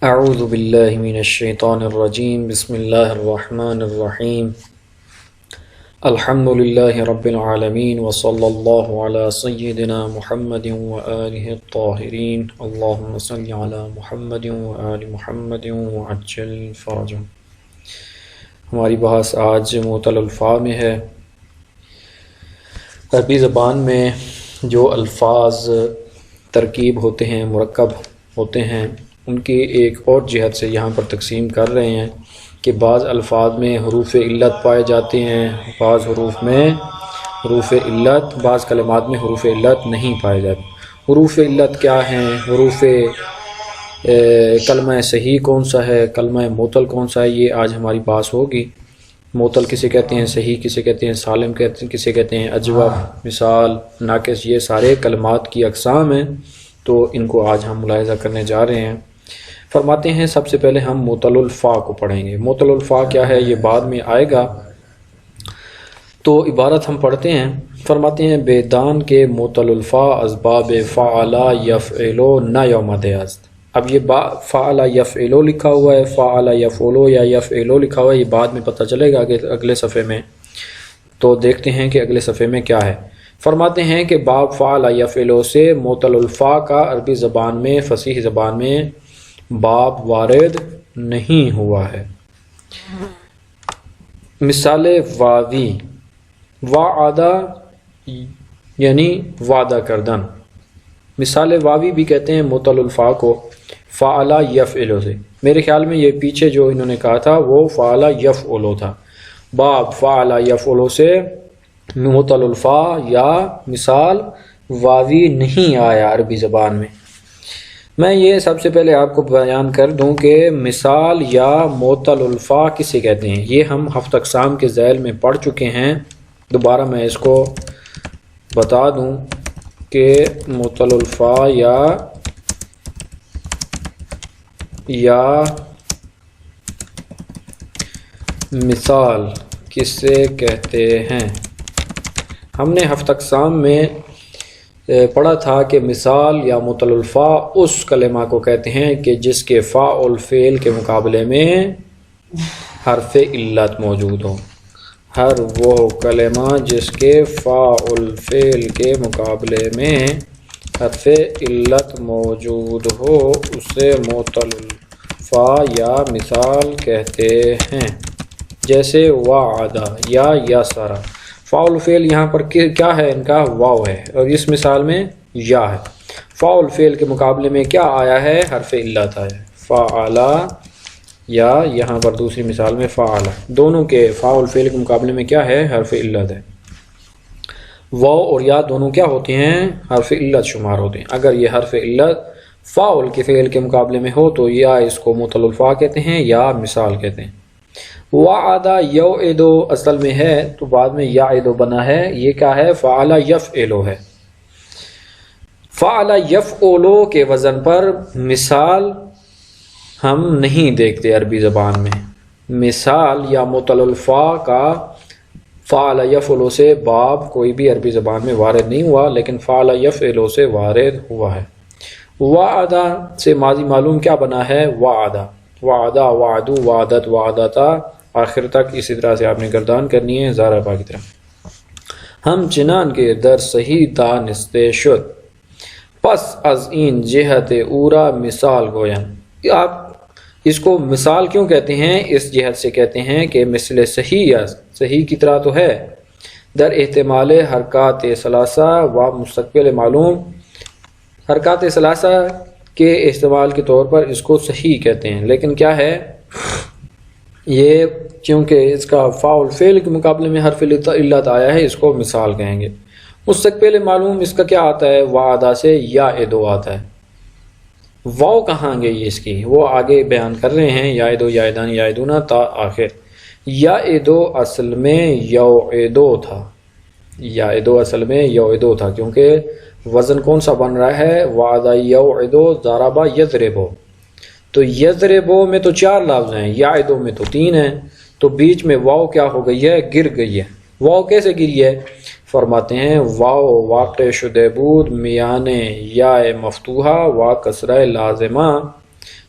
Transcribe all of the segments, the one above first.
اعوذ باللہ من الشیطان الرجیم بسم اللہ الرحمن الرحیم الحمد للہ رب العالمین وصلی اللہ علی سیدنا محمد وآلہ الطاہرین اللہم صلی علی محمد وآل محمد وعجل فرجہ۔ ہماری بحث آج معطل الفاء میں ہے۔ عربی زبان میں جو الفاظ ترکیب ہوتے ہیں، مرکب ہوتے ہیں، ان کی ایک اور جہت سے یہاں پر تقسیم کر رہے ہیں کہ بعض الفاظ میں حروف علت پائے جاتے ہیں، بعض حروف میں حروف علت، بعض کلمات میں حروف علت نہیں پائے جاتے۔ حروف علت کیا ہیں؟ حروف کلمہ صحیح کون سا ہے، کلمہ معطل کون سا ہے، یہ آج ہماری بحث ہوگی۔ معطل کسے کہتے ہیں، صحیح کسے کہتے ہیں، سالم کسے کہتے ہیں، اجوف، مثال، ناقص، یہ سارے کلمات کی اقسام ہیں، تو ان کو آج ہم ملاحظہ کرنے جا رہے ہیں۔ فرماتے ہیں سب سے پہلے ہم معطل الفاء کو پڑھیں گے۔ معطل الفاء کیا ہے یہ بعد میں آئے گا، تو عبارت ہم پڑھتے ہیں۔ فرماتے ہیں بیدان کے معطل الفاء اسباب فعل یفعل نہ یوم دست۔ اب یہ فعل یفعل لکھا ہوا ہے، فعل یفعل یا یفعل لکھا ہوا ہے، یہ بعد میں پتہ چلے گا کہ اگلے صفحے میں، تو دیکھتے ہیں کہ اگلے صفحے میں کیا ہے۔ فرماتے ہیں کہ باب فعل یفعل سے معطل الفاء کا عربی زبان میں، فصیح زبان میں باب وارد نہیں ہوا ہے۔ مثال واوی، وعدہ یعنی وعدہ کردن، مثال واوی بھی کہتے ہیں معطل الفاء کو، فعل یفعل سے۔ میرے خیال میں یہ پیچھے جو انہوں نے کہا تھا وہ فعل یفعل تھا۔ باب فعل یفعل سے معطل الفاء یا مثال واوی نہیں آیا عربی زبان میں۔ میں یہ سب سے پہلے آپ کو بیان کر دوں کہ مثال یا معطل الفاء کسے کہتے ہیں۔ یہ ہم ہفت اقسام کے ذیل میں پڑھ چکے ہیں، دوبارہ میں اس کو بتا دوں کہ معطل الفاء یا مثال کسے کہتے ہیں۔ ہم نے ہفت اقسام میں پڑھا تھا کہ مثال یا معطل الفاء اس کلمہ کو کہتے ہیں کہ جس کے فاعل فعل کے مقابلے میں حرف علت موجود ہو۔ ہر وہ کلمہ جس کے فاعل فعل کے مقابلے میں حرف علت موجود ہو اسے معطل الفاء یا مثال کہتے ہیں۔ جیسے وعدہ یا یسر، فاعل فعل یہاں پر کیا ہے، ان کا واو ہے، اور اس مثال میں یا ہے۔ فاعل فعل کے مقابلے میں کیا آیا ہے، حرف علت آیا ہے، فعل، یا یہاں پر دوسری مثال میں فعل، دونوں کے فاعل فعل کے مقابلے میں کیا ہے، حرف علت ہے۔ واو اور یا دونوں کیا ہوتے ہیں، حرف علت شمار ہوتے ہیں۔ اگر یہ حرف علت فاعل کے فعل کے مقابلے میں ہو تو یا اس کو معطل الفاء کہتے ہیں یا مثال کہتے ہیں۔ وعدہ یوعدو اصل میں ہے تو بعد میں یعدو بنا ہے، یہ کیا ہے، فعل یفعلو ہے۔ فعل یفعلو کے وزن پر مثال ہم نہیں دیکھتے عربی زبان میں۔ مثال یا معطل الفاء کا فعل یفعلو سے باب کوئی بھی عربی زبان میں وارد نہیں ہوا، لیکن فعل یفعلو سے وارد ہوا ہے۔ وعدہ سے ماضی معلوم کیا بنا ہے، وعدہ، وعدہ، وعدو، وعدت، وعدتا، آخر تک اسی طرح سے آپ نے گردان کرنی ہے زارا پا کی طرح۔ ہم چنان کے در صحیح دانستے شد، پس از این جہت اورا مثال گوین۔ آپ اس کو مثال کیوں کہتے ہیں، اس جہت سے کہتے ہیں کہ مثل صحیح، صحیح کی طرح تو ہے، در احتمال حرکات ثلاثہ و مستقبل معلوم، حرکات ثلاثہ کے استعمال کے طور پر اس کو صحیح کہتے ہیں، لیکن کیا ہے یہ، چونکہ اس کا فاعل فعل کے مقابلے میں حرف علت آیا ہے، اس کو مثال کہیں گے۔ مستقبل معلوم اس کا کیا آتا ہے، وعدہ سے یعدو آتا ہے۔ واو کہاں گئی اس کی، وہ آگے بیان کر رہے ہیں، یعدو، یعدان، یعدونا تا آخر۔ یعدو اصل میں یوعدو تھا، یعدو اصل میں یوعدو تھا، کیونکہ وزن کون سا بن رہا ہے، وعدہ یوعدو، ضربہ یضربو، تو یضربو میں تو 4 لفظ ہیں، یعدو میں تو 3 ہیں، تو بیچ میں واو کیا ہو گئی ہے، گر گئی ہے۔ واو کیسے گری ہے، فرماتے ہیں واو واقع شدہ بود میان یا مفتوحہ و کسرہ لازمہ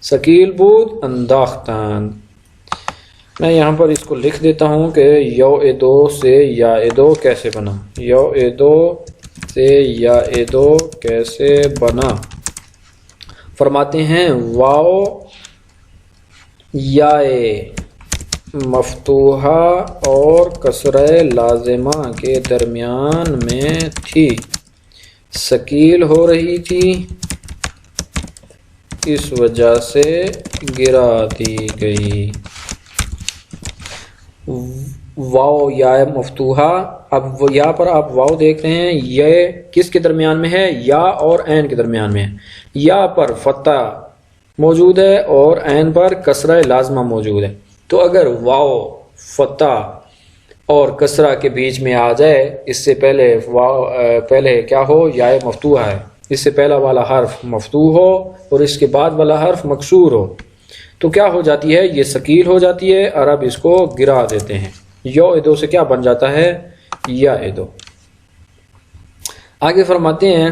ثقیل بود انداختند. میں یہاں پر اس کو لکھ دیتا ہوں کہ یوعدو سے یعدو کیسے بنا. یوعدو سے یعدو کیسے بنا. فرماتے ہیں واو یائے مفتوحہ اور کسرہ لازمہ کے درمیان میں تھی، ثقیل ہو رہی تھی، اس وجہ سے گرا دی گئی. واو یا مفتوحہ. اب یا پر آپ واو دیکھ رہے ہیں، یہ کس کے درمیان میں ہے؟ یا اور عین کے درمیان میں ہے. یا پر فتح موجود ہے اور عین پر کسرہ لازمہ موجود ہے. تو اگر واو فتح اور کسرہ کے بیچ میں آ جائے، اس سے پہلے کیا ہو؟ یا مفتوحہ ہے، اس سے پہلا والا حرف مفتوح ہو اور اس کے بعد والا حرف مکسور ہو، تو کیا ہو جاتی ہے؟ یہ ثقیل ہو جاتی ہے اور اب اس کو گرا دیتے ہیں. یوعدو سے کیا بن جاتا ہے؟ یعدو. آگے فرماتے ہیں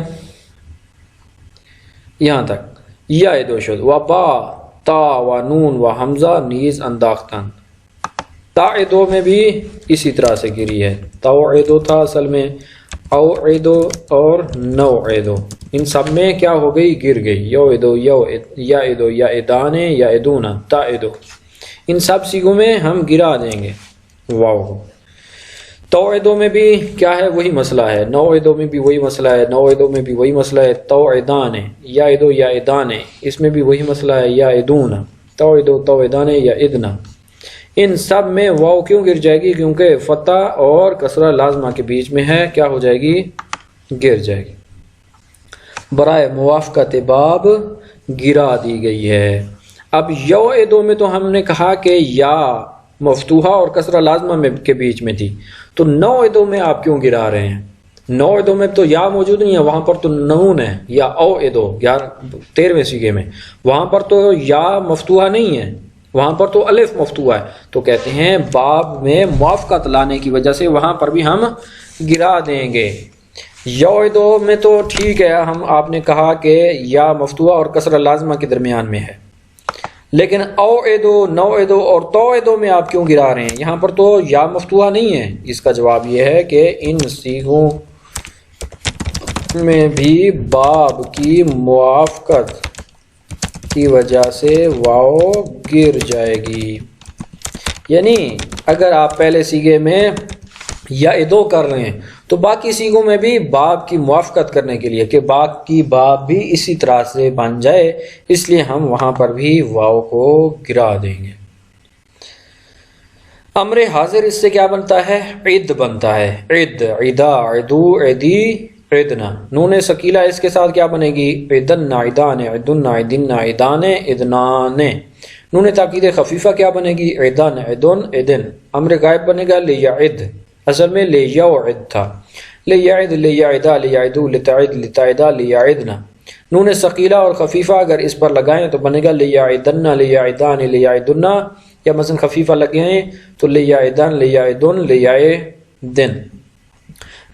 یہاں تک یعدو شد. و با تا و نون و حمزہ نیز انداختن. تعدو میں بھی اسی طرح سے گری ہے. توعدو تھا اصل میں، اوعدو اور نوعدو، ان سب میں کیا ہو گئی؟ گر گئی. یوعدو یعدو یعدان یعدون تعدو، ان سب سیغوں میں ہم گرا دیں گے واو کو. توعدو میں بھی کیا ہے؟ وہی مسئلہ ہے. نوعدو میں بھی وہی مسئلہ ہے. نوعدو میں بھی وہی مسئلہ ہے. توعدان یعدو یعدان، اس میں بھی وہی مسئلہ ہے. یعدون توعدو توعدان یعدن، ان سب میں واو کیوں گر جائے گی؟ کیونکہ فتح اور کسرہ لازمہ کے بیچ میں ہے. کیا ہو جائے گی؟ گر جائے گی. برائے موافقت باب گرا دی گئی ہے. اب یوعدو میں تو ہم نے کہا کہ یا مفتوحہ اور کسرہ لازمہ کے بیچ میں تھی، تو نوعدو میں آپ کیوں گرا رہے ہیں؟ نوعدو میں تو یا موجود نہیں ہے، وہاں پر تو نون ہے. یا اوعدو 13ویں سیغے میں، وہاں پر تو یا مفتوحہ نہیں ہے، وہاں پر تو الف مفتوحہ ہے. تو کہتے ہیں باب میں موافقت لانے کی وجہ سے وہاں پر بھی ہم گرا دیں گے. یوعدو میں تو ٹھیک ہے، آپ نے کہا کہ یا مفتوحہ اور کسرہ لازمہ کے درمیان میں ہے، لیکن اوعدو نوعدو اور توعدو میں آپ کیوں گرا رہے ہیں؟ یہاں پر تو یا مفتوحہ نہیں ہے. اس کا جواب یہ ہے کہ ان سیغوں میں بھی باب کی موافقت کی وجہ سے واو گر جائے گی. یعنی اگر آپ پہلے سیغے میں یعدو کر رہے ہیں تو باقی سیغوں میں بھی باب کی موافقت کرنے کے لیے کہ باقی باب بھی اسی طرح سے بن جائے، اس لیے ہم وہاں پر بھی واو کو گرا دیں گے. امر حاضر اس سے کیا بنتا ہے؟ عد بنتا ہے. عد عدا عدو عدی عدنا. نون ثقیلہ اس کے ساتھ کیا بنے گی؟ عدن عدان عدن عدن عدان عدنان. نون تاکید خفیفہ کیا بنے گی؟ عدن عدن عدن. امر غائب بنے گا لیعد، اصل میں لیعد تھا. لیعد لیعدا لیعدو لتعد لتعدا لیعدنا. نون ثقیلہ اور خفیفہ اگر اس پر لگائیں تو بنے گا لیعدن لیعدان لیعدن، یا مثلا خفیفہ لگائیں تو لیعدن لیعدن لیعدن.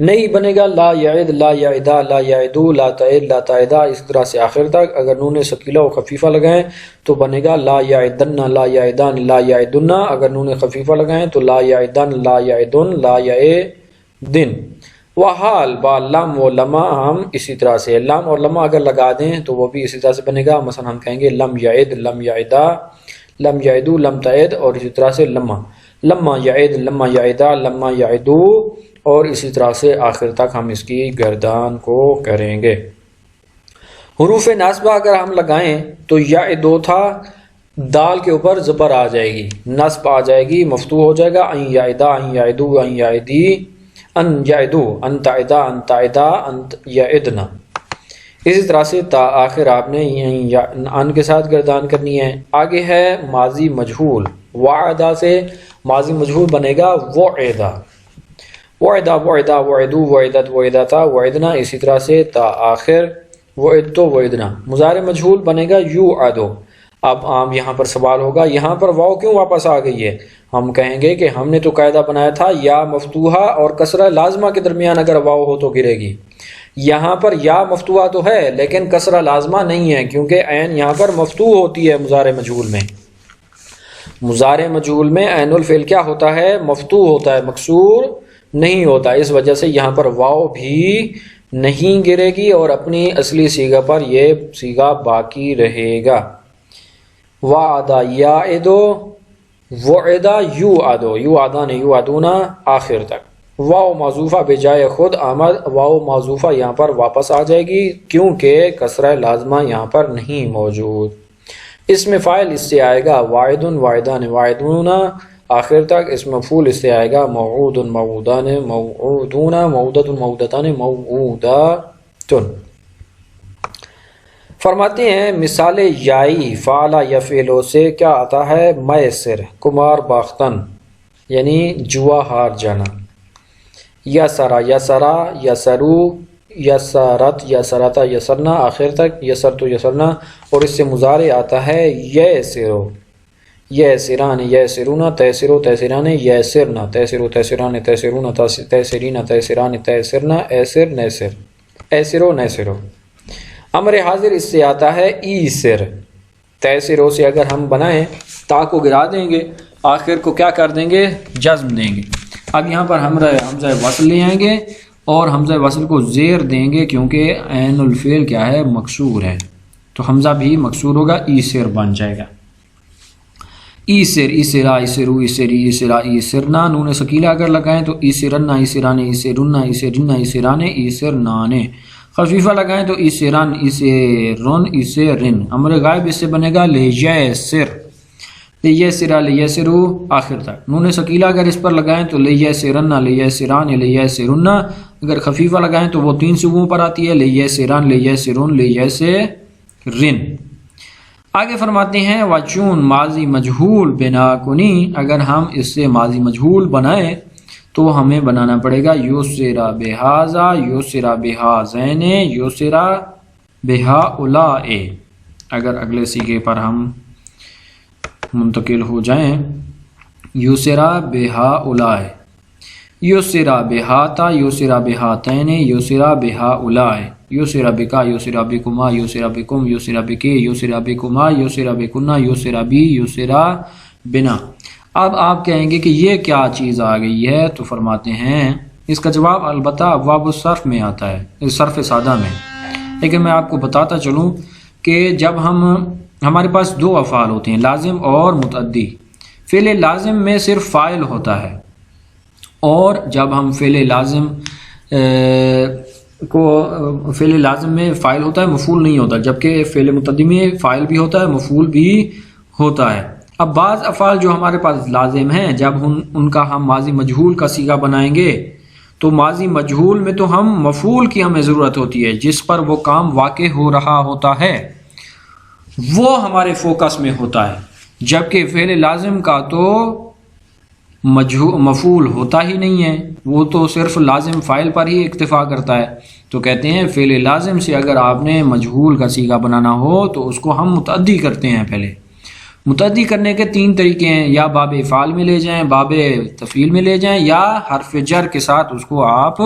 نہیں بنے گا لا یعد لا یعدا لا یعدو لا تعد لا تعدا، اس طرح سے آخر تک. اگر نون ثقیلہ و خفیفہ لگائیں تو بنے گا لا یعدن لا یعدان لا یعدن. اگر نون خفیفہ لگائیں تو لا یعدن لا یعدن لا یعدن. وحال با لم و لما ہم اسی طرح سے لم اور لما اگر لگا دیں تو وہ بھی اسی طرح سے بنے گا. مثلا ہم کہیں گے لم یعد لم یعدا لم یعدو لم تعد، اور اسی طرح سے لما لما یعد لما یعدا لما یعدو، اور اسی طرح سے آخر تک ہم اس کی گردان کو کریں گے. حروف ناصبہ اگر ہم لگائیں تو یعدو تھا، دال کے اوپر زبر آ جائے گی، نصب آ جائے گی، مفتوح ہو جائے گا. ان یعدا ان یعدو ان یعدی ان یعدو ان تعدا ان تعدا ان یعدنا. اسی طرح سے تا آخر آپ نے ان کے ساتھ گردان کرنی ہے. آگے ہے ماضی مجہول. وعدہ سے ماضی مجہول بنے گا وعدہ. وعدہ وعدہ وعدو وعدت وعدتا وعدنا. اسی طرح سے تا آخر وعدتو وعدنا. مضارع مجہول بنے گا یوعدو. اب عام یہاں پر سوال ہوگا یہاں پر واو کیوں واپس آ گئی ہے؟ ہم کہیں گے کہ ہم نے تو قاعدہ بنایا تھا یا مفتوحہ اور کسرہ لازمہ کے درمیان اگر واو ہو تو گرے گی. یہاں پر یا مفتوحہ تو ہے لیکن کسرہ لازمہ نہیں ہے، کیونکہ عین یہاں پر مفتوح ہوتی ہے مضارع مجہول میں۔ مضارع مجہول میں عین الفعل کیا ہوتا ہے؟ مفتوح ہوتا ہے، مکسور نہیں ہوتا، اس وجہ سے یہاں پر واو بھی نہیں گرے گی اور اپنی اصلی صیغہ پر یہ صیغہ باقی رہے گا۔ وعدہ یعدو، وعدہ یوعدو، یوعدان یوعدونا آخر تک۔ واو معذوفہ بجائے خود آمد، واو معذوفہ یہاں پر واپس آ جائے گی کیونکہ کسرہ لازمہ یہاں پر نہیں موجود۔ اس میں فاعل اس سے آئے گا واعدن واعدان واعدونا آخر تک، اس مفعول اس سے آئے گا موعود موعودان موعودون موعودۃ موعودتان موعوداتن۔ فرماتے ہیں مثال یائی فعل یفعل سے کیا آتا ہے؟ میسر، کمار باختن یعنی جوا ہار جانا۔ یسرا یسرا یسرو یسرت یسرتا یسرنا آخر تک، یسرتو یسرنا، اور اس سے مضارع آتا ہے یسرو، یسران یسرون تیسرو تیسران یسرنا تیسرو تیسران تیسرون تیسرین تیسران تیسرنا ایسر نیسر ایسرو نیسرو۔ امر حاضر اس سے آتا ہے ایسر، تیسرو سے اگر ہم بنائیں تا کو گرا دیں گے، آخر کو کیا کر دیں گے؟ جزم دیں گے۔ اب یہاں پر حمزہ وصل لے آئیں گے اور حمزہ وصل کو زیر دیں گے کیونکہ عین الفعل کیا ہے؟ مکسور ہے، تو حمزہ بھی مکسور ہوگا، ایسر بن جائے گا۔ ایسر ایسرا ایسرو ایسری ایسرا ایسرنا، نون ثقیلہ اگر لگائیں تو ایسرنا ایسران ایسرنا ایسرن ایسران ایسرنان، خفیفہ لگائیں تو ایسران ایسرن ایسرن۔ امر غائب اس سے بنے گا لیسر، لیسرا لیسرو آخر تک۔ نون ثقیلہ اگر اس پر لگائیں تو لیسرن لیسران لیسرن، اگر خفیفہ لگائیں تو وہ 3 صوبوں پر آتی ہے، لیسران لیسرن لیسرن۔ آگے فرماتے ہیں وچون ماضی مجہول بنا کنی، اگر ہم اس سے ماضی مجہول بنائیں تو ہمیں بنانا پڑے گا یسرا بہذا یسرا بہذین یسرا بہؤلاء۔ اگر اگلے صیغے پر ہم منتقل ہو جائیں، یسرا بہؤلاء یسرا بہاتا یسرا بہاتین یسرا بہؤلاء یسرا بکا یسرا بکما یسرا بکم یسرا بکی یسرا بکما یسرا بکنا یسرا بی یسرا بنا۔ اب آپ کہیں گے کہ یہ کیا چیز آ گئی ہے، تو فرماتے ہیں اس کا جواب البتہ ابواب الصرف میں آتا ہے، صرف سادہ میں۔ لیکن میں آپ کو بتاتا چلوں کہ جب ہمارے پاس 2 افعال ہوتے ہیں، لازم اور متعدی۔ فعل لازم میں صرف فاعل ہوتا ہے، اور جب ہم فعل لازم فعل لازم میں فاعل ہوتا ہے، مفعول نہیں ہوتا، جبکہ فعل متعدی میں فاعل بھی ہوتا ہے، مفعول بھی ہوتا ہے۔ اب بعض افعال جو ہمارے پاس لازم ہیں، جب ان کا ہم ماضی مجہول کا صیغہ بنائیں گے تو ماضی مجہول میں تو ہم مفعول کی ہمیں ضرورت ہوتی ہے، جس پر وہ کام واقع ہو رہا ہوتا ہے وہ ہمارے فوکس میں ہوتا ہے، جبکہ فعل لازم کا تو مفعول ہوتا ہی نہیں ہے، وہ تو صرف لازم فاعل پر ہی اکتفا کرتا ہے۔ تو کہتے ہیں فعل لازم سے اگر آپ نے مجہول کا صیغہ بنانا ہو تو اس کو ہم متعدی کرتے ہیں۔ پہلے متعدی کرنے کے 3 طریقے ہیں، یا باب افعال میں لے جائیں، باب تفعیل میں لے جائیں، یا حرف جر کے ساتھ اس کو آپ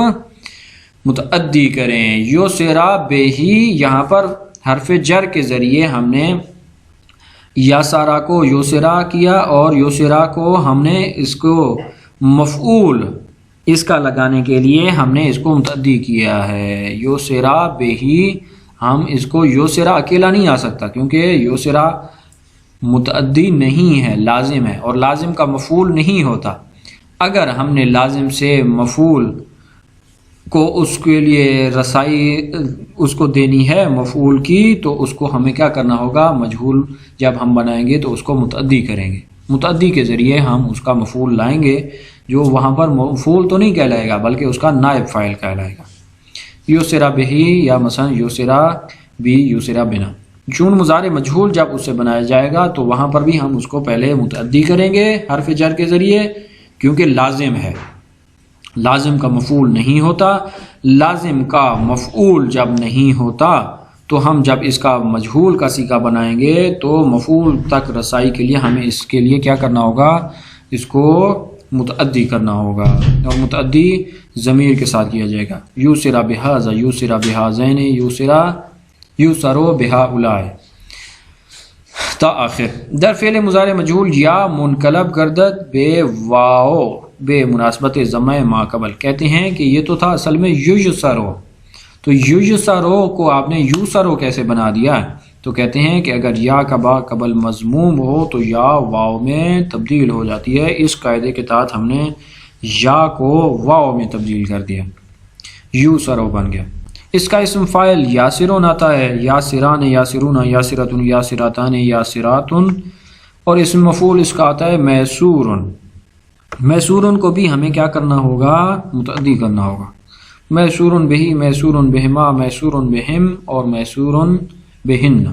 متعدی کریں۔ یسرا بہی، یہاں پر حرف جر کے ذریعے ہم نے یسرا کو یسرا کیا اور یسرا کو ہم نے اس کو مفعول اس کا لگانے کے لیے ہم نے اس کو متعدی کیا ہے۔ یسرا بہی، ہم اس کو یسرا اکیلا نہیں آ سکتا کیونکہ یسرا متعدی نہیں ہے، لازم ہے، اور لازم کا مفعول نہیں ہوتا۔ اگر ہم نے لازم سے مفعول کو اس کے لیے رسائی اس کو دینی ہے مفعول کی، تو اس کو ہمیں کیا کرنا ہوگا؟ مجہول جب ہم بنائیں گے تو اس کو متعدی کریں گے، متعدی کے ذریعے ہم اس کا مفعول لائیں گے، جو وہاں پر مفعول تو نہیں کہلائے گا بلکہ اس کا نائب فاعل کہلائے گا۔ یسرا بہی، یا مثلا یسرا بی یسرا بنا۔ چون مضارع مجہول جب اس سے بنایا جائے گا تو وہاں پر بھی ہم اس کو پہلے متعدی کریں گے حرف جر کے ذریعے، کیونکہ لازم ہے، لازم کا مفعول نہیں ہوتا۔ لازم کا مفعول جب نہیں ہوتا تو ہم جب اس کا مجہول کا صیغہ بنائیں گے تو مفعول تک رسائی کے لیے ہمیں اس کے لیے کیا کرنا ہوگا؟ اس کو متعدی کرنا ہوگا، اور متعدی ضمیر کے ساتھ کیا جائے گا. یوسرا بہذا، یوسرا بہذین، یوسرا یوسرو بہؤلاء تا آخر. در فعل مضارع مجهول یا منقلب گردد بے واو بے مناسبت ضمہ ما قبل. کہتے ہیں کہ یہ تو تھا اصل میں یوسرو، تو یوسرو کو آپ نے یوسرو کیسے بنا دیا؟ تو کہتے ہیں کہ اگر یا کا با قبل مضموم ہو تو یا واو میں تبدیل ہو جاتی ہے. اس قاعدے کے تحت ہم نے یا کو واو میں تبدیل کر دیا، یوسرو بن گیا. اس کا اسم فاعل یاسرون آتا ہے، یاسران، یاسرون، یاسرتن، یاسراتان، یاسراتن. اور اسم مفعول اس کا آتا ہے میسورن. میسورن کو بھی ہمیں کیا کرنا ہوگا؟ متعدی کرنا ہوگا. میسورن بہی، میسورن بہما، میسورن بہم اور میسورن بہن.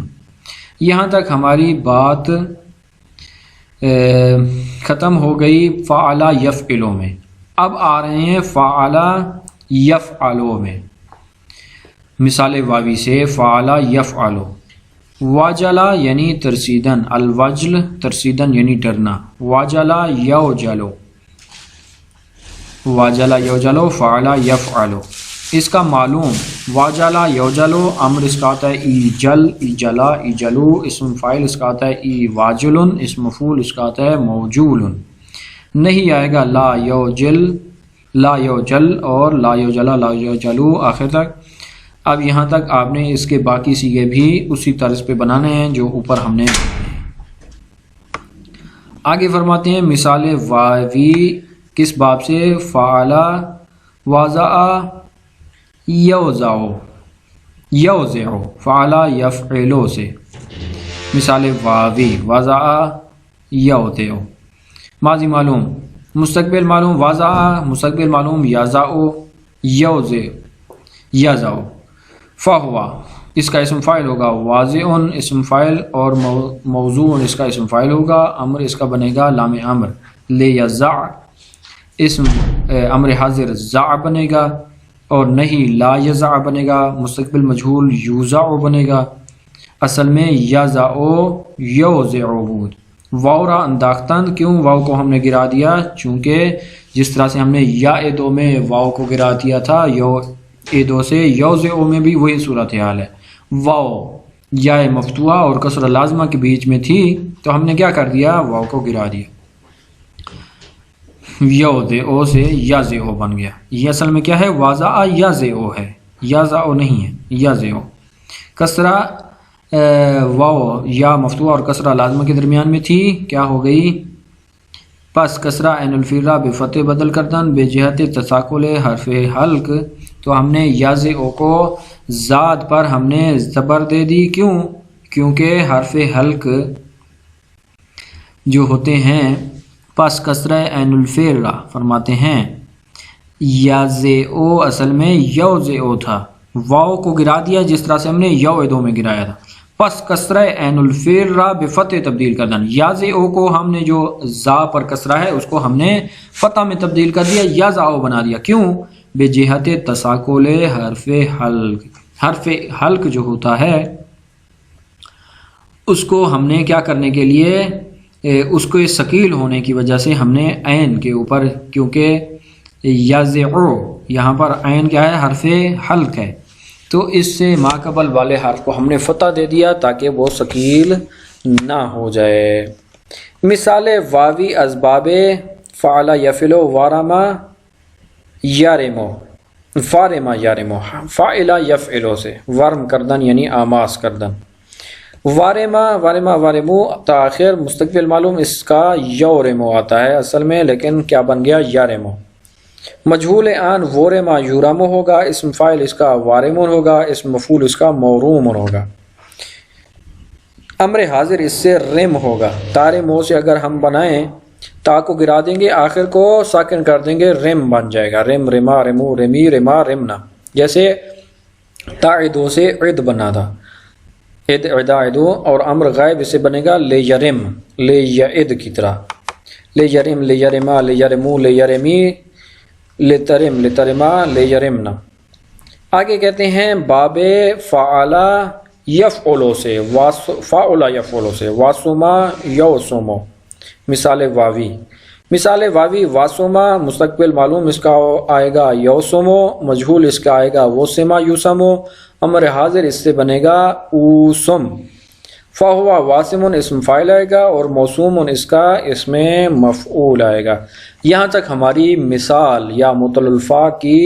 یہاں تک ہماری بات ختم ہو گئی فعل یفعلو میں. اب آ رہے ہیں فعل یفعلو میں. مثال واوی سے فعل یفعلو. واجلا یعنی ترسیدن، الوجل ترسیدن یعنی ڈرنا. واجلا یوجلو، واجلا یوجلو فعل یفعلو. اس کا معلوم واجلا یوجلو امر اس کا آتا ہے ایجل، ایجلا، ایجلو. اسم فاعل اس کا آتا ہے ای واجلن، اسم مفعول اس کا آتا ہے موجولن. نہیں آئے گا لا یوجل، لا یوجل اور لا یوجلا، لا یوجلو آخر تک. اب یہاں تک آپ نے اس کے باقی صیغے بھی اسی طرز پہ بنانے ہیں جو اوپر ہم نے. آگے فرماتے ہیں مثال واوی کس باب سے؟ فعل واضع یوزع، یوزع فعل یفعلو سے. مثال واوی وضع یوضع. ماضی معلوم، مستقبل معلوم وضع، مستقبل معلوم یضع، یوضع یضع. فہوا اس کا اسم فاعل ہوگا، واضع اسم فاعل اور موضوع اس کا اسم فاعل ہوگا. امر اس کا بنے گا لام امر. لیضع اسم امر حاضر ضع بنے گا، اور نہیں لا یضع بنے گا. مستقبل مجہول یوزع بنے گا، اصل میں یضع یوزع بود. واو را انداختن، کیوں واو کو ہم نے گرا دیا؟ چونکہ جس طرح سے ہم نے یا دو میں واو کو گرا دیا تھا، یو دو سے یوزع میں بھی وہی صورتحال ہے. واو یا مفتوحہ اور کسرہ لازمہ کے بیچ میں تھی تو ہم نے کیا کر دیا؟ واو کو گرا دیا. یوزع سے یضع بن گیا. یہ اصل میں کیا ہے؟ واضع یضع ہے، یضع نہیں ہے، یضع. کسرہ واو یا مفتوحہ اور کسرہ لازمہ کے درمیان میں تھی، کیا ہو گئی؟ پس کسرہ عین الفیرہ بفتح بدل کردن بے جہت تثاقل حرف حلق. تو ہم نے یضع کو زاد پر ہم نے زبر دے دی. کیوں؟ کیونکہ حرف حلق جو ہوتے ہیں پس کسرہ عین الفیرہ فرماتے ہیں یضع اصل میں یوزع تھا، واو کو گرا دیا جس طرح سے ہم نے یو دو میں گرایا تھا. پس کسرہ عین الفیرہ بفتح تبدیل کر دن. یضع کو ہم نے جو زا پر کسرہ ہے اس کو ہم نے فتح میں تبدیل کر دیا، یضع بنا دیا. کیوں؟ بے جہت تثاقل حرف حلق. حرف حلق جو ہوتا ہے اس کو ہم نے کیا کرنے کے لیے، اس کو ثقیل ہونے کی وجہ سے ہم نے عین کے اوپر، کیونکہ یضع یہاں پر عین کیا ہے؟ حرف حلق ہے، تو اس سے ما قبل والے حرف کو ہم نے فتح دے دیا تاکہ وہ ثقیل نہ ہو جائے. مثال واوی اسباب فعل یفعلو وارما یارمو، فارما یارمو. فاعل یفعلو سے ورم کردن یعنی آماس کردن. وارما، وارما، وارمو تاخیر مستقبل معلوم اس کا یورمو آتا ہے اصل میں، لیکن کیا بن گیا؟ یارمو. مجہول آن وورما یورامو ہوگا، اسم فاعل اس کا وارمون ہوگا، اسم مفعول اس کا مورومون ہوگا. امر حاضر اس سے رم ہوگا. تارے مو سے اگر ہم بنائیں تا کو گرا دیں گے، آخر کو ساکن کر دیں گے، رم بن جائے گا. رم، رما، رمو، رمی، رما، رمنا. جیسے تعدو سے عد بنا تھا، عد، عدا، عدو. اور امر غائب اسے بنے گا لے یرم، لے یعد کی طرح. لے یرم، لے یرما، لے یرمو، لے یرمی، لے ترم، لے ترما، لے یرمنا. آگے کہتے ہیں باب فعل یفعلو سے، فعل یفعلو سے، واسما یوسمو. مثال واوی مثال واوی واسما مستقبل معلوم اس کا آئے گا یوسمو، مجہول اس کا آئے گا وسما یوسمو، امر حاضر اس سے بنے گا اوسم، فہوا واسمن اسم فاعل آئے گا اور موسوم اس کا اس میں مفعول آئے گا۔ یہاں تک ہماری مثال یا معطل الفاء کی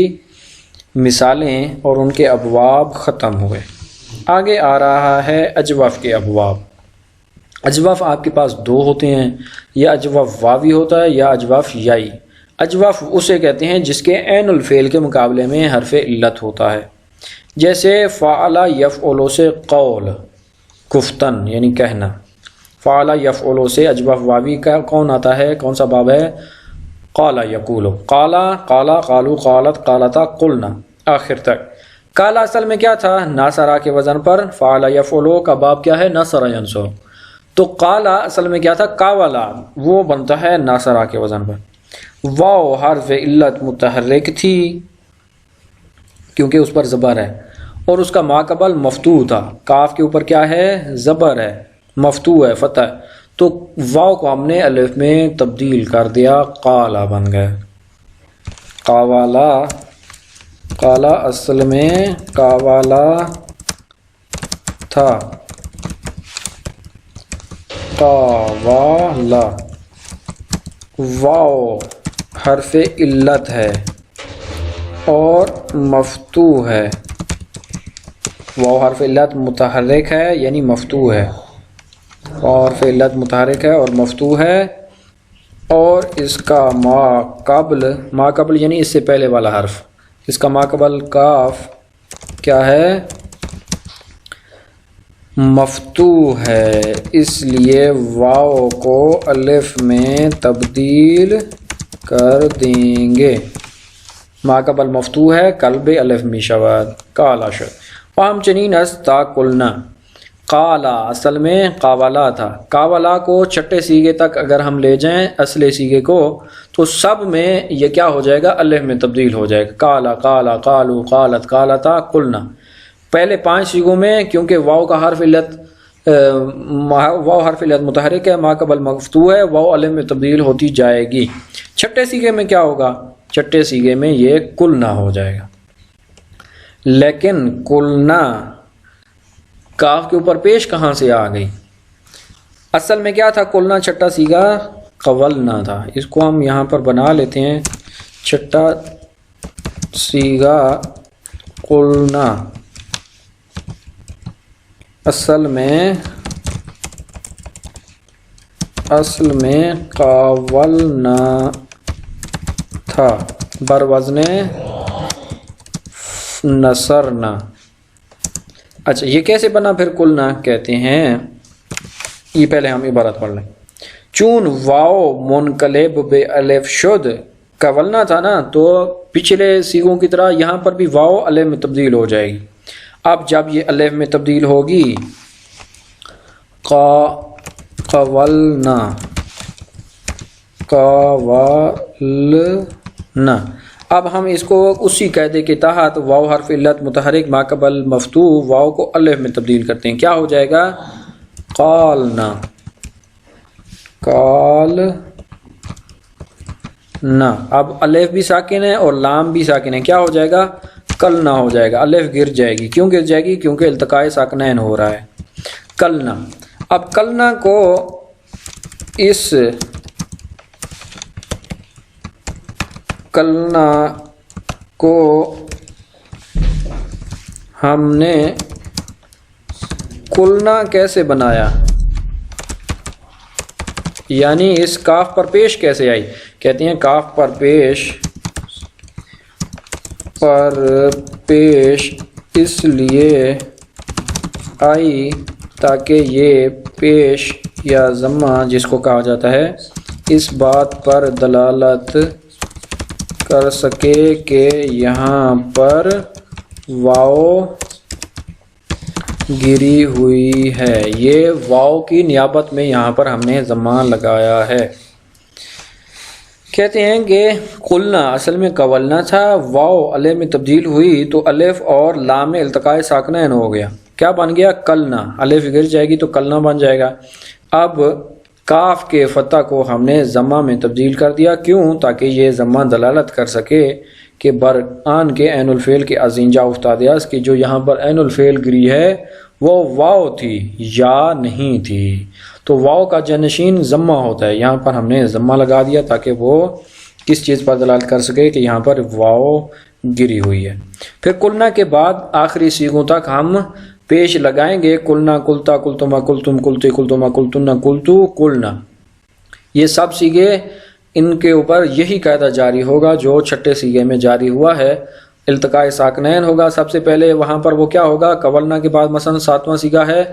مثالیں اور ان کے ابواب ختم ہوئے۔ آگے آ رہا ہے اجوف کے ابواب۔ اجوف آپ کے پاس دو ہوتے ہیں، یا اجوف واوی ہوتا ہے یا اجوف یائی۔ اجوف اسے کہتے ہیں جس کے عین الفعل کے مقابلے میں حرف علت ہوتا ہے، جیسے فعل یفعل سے قول، گفتن یعنی کہنا۔ فعل یفعل سے اجوف واوی کا کون آتا ہے، کون سا باب ہے؟ قال یقول، قال قال قالوا قالت قالتا قلنا آخر تک۔ قال اصل میں کیا تھا؟ ناصرہ کے وزن پر، فعل یفعل کا باب کیا ہے؟ نصر ینصر۔ تو قال اصل میں کیا تھا؟ قاولا، وہ بنتا ہے ناصرہ کے وزن پر۔ واو حرف علت متحرک تھی کیونکہ اس پر زبر ہے، اور اس کا ماقبل مفتوح تھا۔ کاف کے اوپر کیا ہے؟ زبر ہے، مفتوح ہے، فتح ہے، تو واو کو ہم نے الف میں تبدیل کر دیا، قالا بن گئے۔ قاوالا، قالا اصل میں قاوالا تھا، قاوالا۔ واو حرف علت ہے اور مفتوح ہے، واو حرف علت متحرک ہے یعنی مفتوح ہے، واو حرف علت متحرک ہے اور مفتوح ہے، اور اس کا ما قبل یعنی اس سے پہلے والا حرف، اس کا ما قبل کاف کیا ہے؟ مفتوح ہے، اس لیے واو کو الف میں تبدیل کر دیں گے۔ ما قبل مفتوح ہے، قلب الف می شود، کالا شد۔ فہم چنین از تا قلنا، قالا اصل میں قاولا تھا۔ قاولا کو چھٹے سیغے تک اگر ہم لے جائیں اصل سیغے کو، تو سب میں یہ کیا ہو جائے گا؟ الف میں تبدیل ہو جائے گا۔ قالا قالا قالوا قالت قالتا قلنا۔ پہلے 5 سیغوں میں کیونکہ واو کا حرف علت واو حرف علت متحرک ہے، ما قبل مفتوح ہے، واو الف میں تبدیل ہوتی جائے گی۔ چھٹے سیغے میں کیا ہوگا؟ چھٹے سیغے میں یہ قلنا ہو جائے گا۔ لیکن قلنا کاف کے اوپر پیش کہاں سے آ گئی؟ اصل میں کیا تھا؟ قلنا چھٹا سیغہ قولنا تھا۔ اس کو ہم یہاں پر بنا لیتے ہیں، چھٹا سیغہ قلنا اصل میں قاولنا تھا، بر وزن نصرنا۔ اچھا یہ کیسے بنا پھر قلنا؟ کہتے ہیں یہ پہلے ہم عبارت پڑھ لیں۔ چون واو منقلب بے الف شد، قولنا تھا نا، تو پچھلے سیغوں کی طرح یہاں پر بھی واو الف میں تبدیل ہو جائے گی۔ اب جب یہ الف میں تبدیل ہوگی، قولنا اب ہم اس کو اسی قاعدے کے تحت واو حرف علت متحرک ما قبل مفتوح واو کو الف میں تبدیل کرتے ہیں۔ کیا ہو جائے گا؟ قالنا، قالنا۔ اب الف بھی ساکن ہے اور لام بھی ساکن ہے، کیا ہو جائے گا؟ کلنا ہو جائے گا، الف گر جائے گی۔ کیوں گر جائے گی؟ کیونکہ التقاء ساکنین ہو رہا ہے، کلنا۔ اب کلنا کو اس کلنا کو ہم نے کلنا کیسے بنایا، یعنی اس کاف پر پیش کیسے آئی؟ کہتے ہیں کاف پر پیش اس لیے آئی تاکہ یہ پیش یا ضمہ جس کو کہا جاتا ہے اس بات پر دلالت کر سکے کہ یہاں پر واو گری ہوئی ہے۔ یہ واو کی نیابت میں یہاں پر ہم نے ضمہ لگایا ہے۔ کہتے ہیں کہ قلنا اصل میں قولنا تھا، واو الف میں تبدیل ہوئی تو الف اور لام میں التقاء ساکنین ہو گیا۔ کیا بن گیا؟ کلنا۔ الف گر جائے گی تو کلنا بن جائے گا۔ اب کاف کے فتح کو ہم نے ضمہ میں تبدیل کر دیا، کیوں؟ تاکہ یہ ضمہ دلالت کر سکے کہ برآن کے عین الفعل کے ازینجا افتاد اس کی جو یہاں پر عین الفعل گری ہے وہ واو تھی یا نہیں تھی، تو واو کا جانشین ضمہ ہوتا ہے، یہاں پر ہم نے ضمہ لگا دیا تاکہ وہ کس چیز پر دلالت کر سکے کہ یہاں پر واو گری ہوئی ہے۔ پھر قلنا کے بعد آخری سیغوں تک ہم پیش لگائیں گے، قلنا، قلتا، قلتما، قلتم، قلتی، قلتما، قلتن، قلتو، قلنا، یہ سب سیغے ان کے اوپر یہی قاعدہ جاری ہوگا جو چھٹے سیغے میں جاری ہوا ہے، التقاء ساکنین ہوگا سب سے پہلے، وہاں پر وہ کیا ہوگا؟ قولنا کے بعد مثلا 7واں سیغہ ہے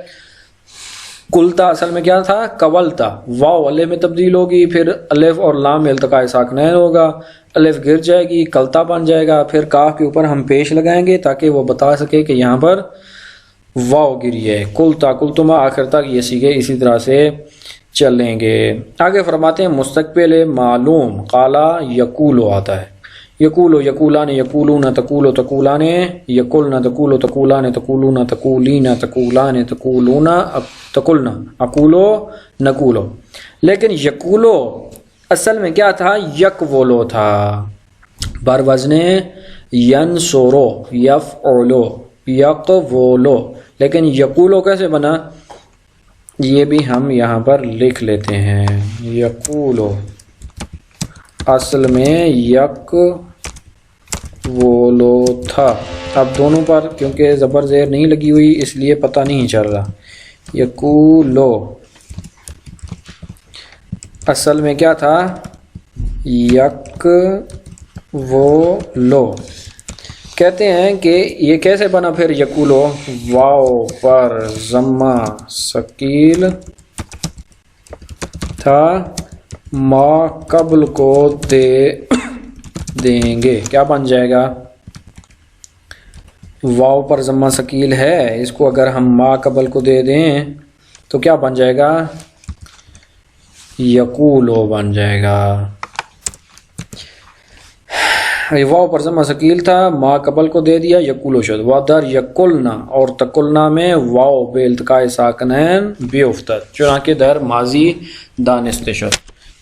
قلتا، اصل میں کیا تھا؟ قولتا، واو الف میں تبدیل ہوگی، پھر الف اور لام میں التقاء ساکنین ہوگا، الف گر جائے گی، قلتا بن جائے گا، پھر کاف کے اوپر ہم پیش لگائیں گے تاکہ وہ بتا سکے کہ یہاں پر واو گری ہے، قلتا، قلتما، آخر تک یہ سیغے اسی طرح سے چلیں گے۔ آگے فرماتے ہیں مستقبل معلوم قالا یقولو آتا ہے، یقولو، یقولان، یقولون، تقولو، تقولان، یقولن، تقولو، تقولان، تقولون، تقولین، تقولان، تقولون، تقولنا، اقولو، نقولو، لیکن یقولو اصل میں کیا تھا؟ یقولو تھا، بر وزن ینصرو، یفعلو، یقولو، لیکن یقولو کیسے بنا؟ یہ بھی ہم یہاں پر لکھ لیتے ہیں، یقولو اصل میں یقولو تھا، اب دونوں پر کیونکہ زبر زیر نہیں لگی ہوئی اس لیے پتہ نہیں چل رہا، یقولو اصل میں کیا تھا؟ یقولو۔ کہتے ہیں کہ یہ کیسے بنا پھر یقولو؟ واو پر ضمہ ثقیل تھا، ما قبل کو دیں گے، کیا بن جائے گا؟ واو پر ضمہ ثقیل ہے، اس کو اگر ہم ما قبل کو دے دیں تو کیا بن جائے گا؟ یقولو بن جائے گا۔ واو پر ضمہ ثقیل تھا، ما قبل کو دے دیا، یقولو شد، ودر یقولنا، اور تقولنا میں واو بے التقاء ساکنین بے افتد، چنانکہ در ماضی دانست شد۔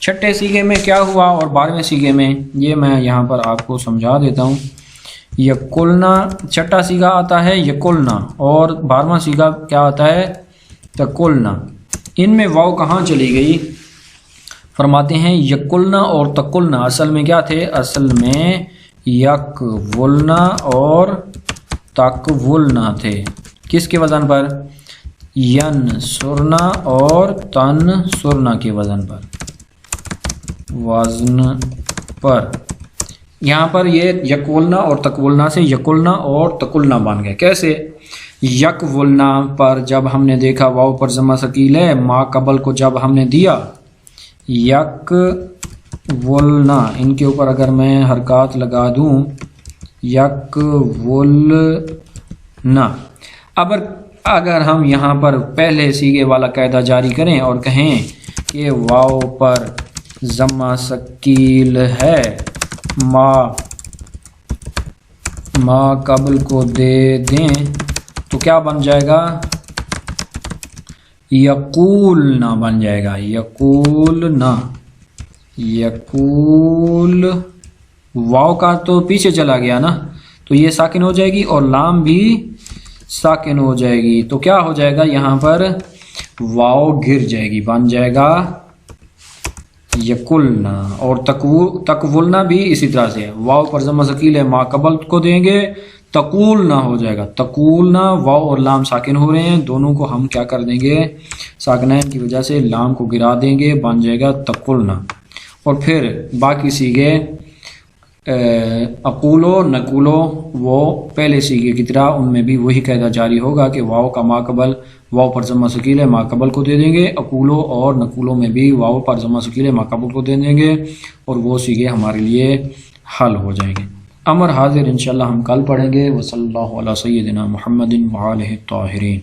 چھٹے سیغے میں کیا ہوا اور 12ویں سیغے میں یہ میں یہاں پر آپ کو سمجھا دیتا ہوں۔ یقولنا چھٹا سیغہ آتا ہے یقولنا، اور 12واں سیغہ کیا آتا ہے؟ تقولنا۔ ان میں واو کہاں چلی گئی؟ فرماتے ہیں یقولنا اور تقولنا اصل میں کیا تھے؟ اصل میں یقولنا اور تقولنا تھے، کس کے وزن پر؟ ینصرنا اور تنصرنا کے وزن پر، یہاں پر یہ یقولنا اور تقولنا سے یقولنا اور تقولنا بن گئے۔ کیسے؟ یقولنا پر جب ہم نے دیکھا واو پر ضمہ ثقیل ہے، ما قبل کو جب ہم نے دیا، یقولنا، ان کے اوپر اگر میں حرکات لگا دوں، یقولنا، اگر ہم یہاں پر پہلے سیغے والا قاعدہ جاری کریں اور کہیں کہ واو پر ضمہ ثقیل ہے، ما قبل کو دے دیں تو کیا بن جائے گا؟ یقولنا بن جائے گا، یقولنا، یقول، واو کا تو پیچھے چلا گیا نا، تو یہ ساکن ہو جائے گی اور لام بھی ساکن ہو جائے گی، تو کیا ہو جائے گا؟ یہاں پر واو گر جائے گی، بن جائے گا یقولنا۔ اور تقولنا بھی اسی طرح سے، واو پر ضمہ ثقیل ہے، ما قبل کو دیں گے، تقولنا ہو جائے گا، تقولنا، واو اور لام ساکن ہو رہے ہیں، دونوں کو ہم کیا کر دیں گے؟ ساکنین کی وجہ سے لام کو گرا دیں گے، بن جائے گا تقولنا۔ اور پھر باقی سیغے اقولو، نقولو، وہ پہلے سیغے کی طرح ان میں بھی وہی قاعدہ جاری ہوگا کہ واو کا ما قبل، واو پر ضمہ ثقیل ہے، ما قبل کو دے دیں گے، اقولو اور نقولو میں بھی واو پر ضمہ ثقیل ہے، ما قبل کو دے دیں گے، اور وہ سیغے ہمارے لیے حل ہو جائیں گے۔ امر حاضر انشاءاللہ ہم کل پڑھیں گے۔ وصلی اللہ علی سیدنا محمد وآلہ الطاہرین۔